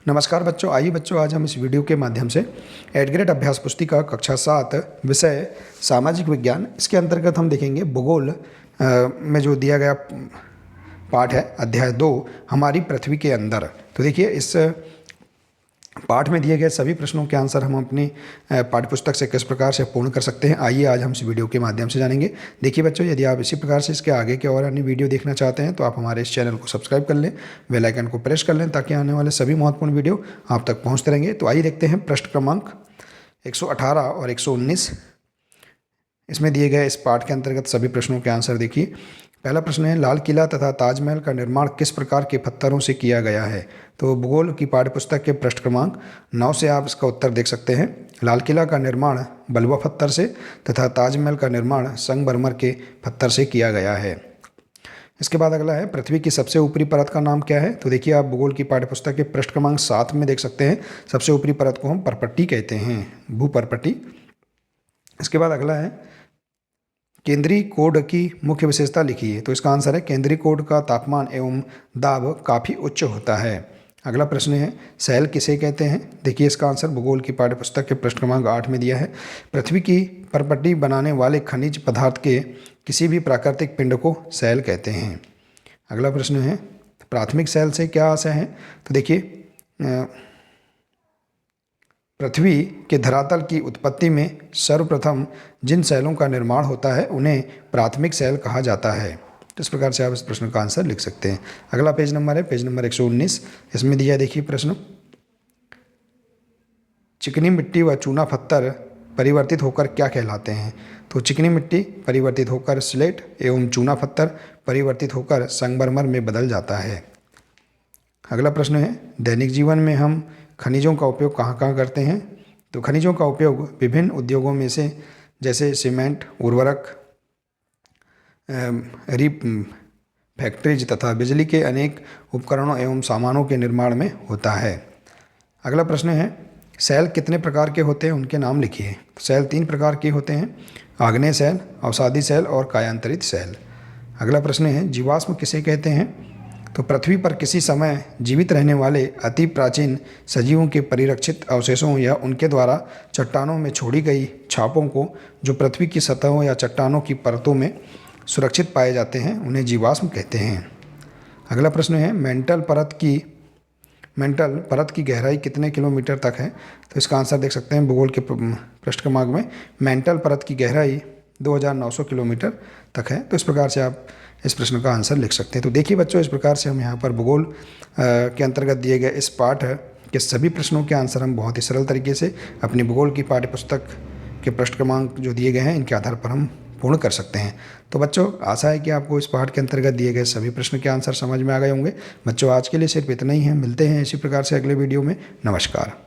नमस्कार बच्चों, आइए बच्चों आज हम इस वीडियो के माध्यम से एट ग्रेड अभ्यास पुस्तिका कक्षा 7 विषय सामाजिक विज्ञान, इसके अंतर्गत हम देखेंगे भूगोल में जो दिया गया पाठ है अध्याय 2 हमारी पृथ्वी के अंदर। तो देखिए इस पाठ में दिए गए सभी प्रश्नों के आंसर हम अपनी पाठ्यपुस्तक से किस प्रकार से पूर्ण कर सकते हैं, आइए आज हम इस वीडियो के माध्यम से जानेंगे। देखिए बच्चों, यदि आप इसी प्रकार से इसके आगे के और अन्य वीडियो देखना चाहते हैं तो आप हमारे इस चैनल को सब्सक्राइब कर लें, बेल आइकन को प्रेस कर लें ताकि आने वाले सभी महत्वपूर्ण वीडियो आप तक पहुँचते रहेंगे। तो आइए देखते हैं पृष्ठ क्रमांक 118 और 119 इसमें दिए गए इस पाठ के अंतर्गत सभी प्रश्नों के आंसर देखिए। पहला प्रश्न है, लाल किला तथा ताजमहल का निर्माण किस प्रकार के पत्थरों से किया गया है। तो भूगोल की पाठ्यपुस्तक के पृष्ठ क्रमांक 9 से आप इसका उत्तर देख सकते हैं। लाल किला का निर्माण बलुआ पत्थर से तथा ताजमहल का निर्माण संगमरमर के पत्थर से किया गया है। इसके बाद अगला है, पृथ्वी की सबसे ऊपरी परत का नाम क्या है। तो देखिए आप भूगोल की पाठ्यपुस्तक के पृष्ठ क्रमांक 7 में देख सकते हैं। सबसे ऊपरी परत को हम परपट्टी कहते हैं, भूपरपट्टी। इसके बाद अगला है, केंद्रीय कोड की मुख्य विशेषता लिखिए। तो इसका आंसर है, केंद्रीय कोड का तापमान एवं दाब काफ़ी उच्च होता है। अगला प्रश्न है, शैल किसे कहते हैं। देखिए इसका आंसर भूगोल की पाठ्यपुस्तक के पृष्ठ क्रमांक 8 में दिया है। पृथ्वी की परपट्टी बनाने वाले खनिज पदार्थ के किसी भी प्राकृतिक पिंड को शैल कहते हैं। अगला प्रश्न है, प्राथमिक शैल से क्या आशय है। तो देखिए पृथ्वी के धरातल की उत्पत्ति में सर्वप्रथम जिन शैलों का निर्माण होता है उन्हें प्राथमिक शैल कहा जाता है। तो इस प्रकार से आप इस प्रश्न का आंसर लिख सकते हैं। अगला पेज नंबर है, पेज नंबर 119। इसमें दिया देखिए प्रश्न, चिकनी मिट्टी व चूना पत्थर परिवर्तित होकर क्या कहलाते हैं। तो चिकनी मिट्टी परिवर्तित होकर स्लेट एवं चूना पत्थर परिवर्तित होकर संगमरमर में बदल जाता है। अगला प्रश्न है, दैनिक जीवन में हम खनिजों का उपयोग कहाँ कहाँ करते हैं। तो खनिजों का उपयोग विभिन्न उद्योगों में से जैसे सीमेंट, उर्वरक, फैक्ट्रीज तथा बिजली के अनेक उपकरणों एवं सामानों के निर्माण में होता है। अगला प्रश्न है, शैल कितने प्रकार के होते हैं, उनके नाम लिखिए। शैल 3 प्रकार के होते हैं, आग्नेय शैल, अवसादी शैल और कायांतरित शैल। अगला प्रश्न है, जीवाश्म किसे कहते हैं। तो पृथ्वी पर किसी समय जीवित रहने वाले अति प्राचीन सजीवों के परिरक्षित अवशेषों या उनके द्वारा चट्टानों में छोड़ी गई छापों को जो पृथ्वी की सतहों या चट्टानों की परतों में सुरक्षित पाए जाते हैं उन्हें जीवाश्म कहते हैं। अगला प्रश्न है, मेंटल परत की गहराई कितने किलोमीटर तक है। तो इसका आंसर देख सकते हैं भूगोल के पृष्ठ क्रमांक में। मेंटल परत की गहराई 2900 किलोमीटर तक है। तो इस प्रकार से आप इस प्रश्न का आंसर लिख सकते हैं। तो देखिए बच्चों, इस प्रकार से हम यहाँ पर भूगोल के अंतर्गत दिए गए इस पाठ के सभी प्रश्नों के आंसर हम बहुत ही सरल तरीके से अपनी भूगोल की पाठ्यपुस्तक के पृष्ठ क्रमांक जो दिए गए हैं इनके आधार पर हम पूर्ण कर सकते हैं। तो बच्चों, आशा है कि आपको इस पाठ के अंतर्गत दिए गए सभी प्रश्न के आंसर समझ में आ गए होंगे। बच्चों, आज के लिए सिर्फ इतना ही है। मिलते हैं इसी प्रकार से अगले वीडियो में। नमस्कार।